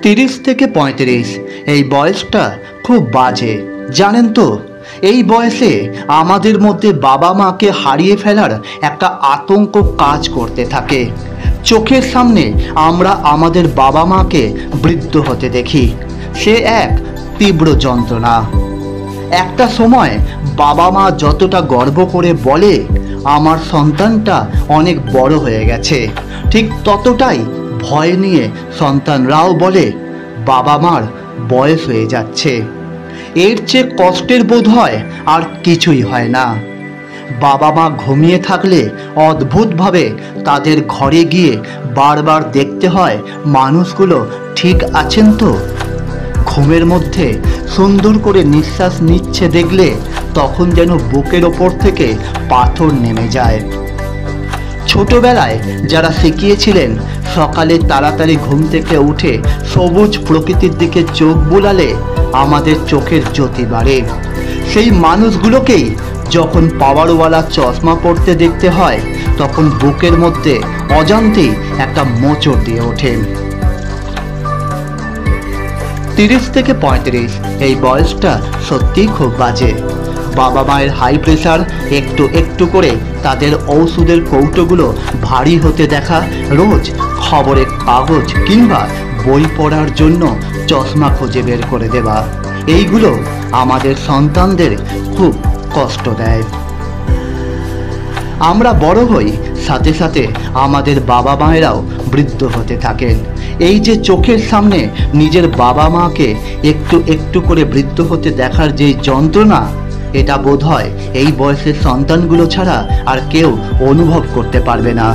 30 থেকে 35 এই বয়সটা খুব বাজে। জানেন তো, এই বয়সে আমাদের মধ্যে বাবা মাকে হারিয়ে ফেলার একটা আতঙ্ক কাজ করতে থাকে। চোখের সামনে আমরা আমাদের বাবা মাকে বৃদ্ধ হতে দেখি, সে এক তীব্র যন্ত্রণা। একটা সময় বাবা মা যতটা গর্ব করে বলে আমার সন্তানটা অনেক বড় হয়ে গেছে, ঠিক ততটাই ভয় নিয়ে সন্তানরাও বলে বাবা মার বয়স হয়ে যাচ্ছে। এর চেয়ে কষ্টের বোধ হয় আর কিছুই হয় না। বাবা মা ঘুমিয়ে থাকলে অদ্ভুতভাবে তাদের ঘরে গিয়ে বারবার দেখতে হয় মানুষগুলো ঠিক আছেন তো। ঘুমের মধ্যে সুন্দর করে নিঃশ্বাস নিচ্ছে দেখলে তখন যেন বুকের ওপর থেকে পাথর নেমে যায়। ছোটবেলায় যারা শিখিয়েছিলেন সকালে তাড়াতাড়ি ঘুম থেকে উঠে সবুজ প্রকৃতির দিকে চোখ বুলালে আমাদের চোখের জ্যোতি বাড়ে, সেই মানুষগুলোকেই যখন পাওয়ারওয়ালা চশমা পরতে দেখতে হয় তখন বুকের মধ্যে অজান্তেই একটা মোচড় দিয়ে ওঠে। 30 থেকে 35 এই বয়সটা সত্যিই খুব বাজে। বাবা মায়ের হাই প্রেশার, একটু একটু করে তাদের ওষুধের কৌটোগুলো ভারী হতে দেখা, রোজ খবরের কাগজ কিংবা বই পড়ার জন্য চশমা খুঁজে বের করে দেওয়া, এইগুলো আমাদের সন্তানদের খুব কষ্ট দেয়। আমরা বড় হই, সাথে সাথে আমাদের বাবা মায়েরাও বৃদ্ধ হতে থাকেন। এই যে চোখের সামনে নিজের বাবা মাকে একটু একটু করে বৃদ্ধ হতে দেখার যে যন্ত্রণা, এটা বোধহয় এই বয়সের সন্তানগুলো ছাড়া আর কেউ অনুভব করতে পারবে না।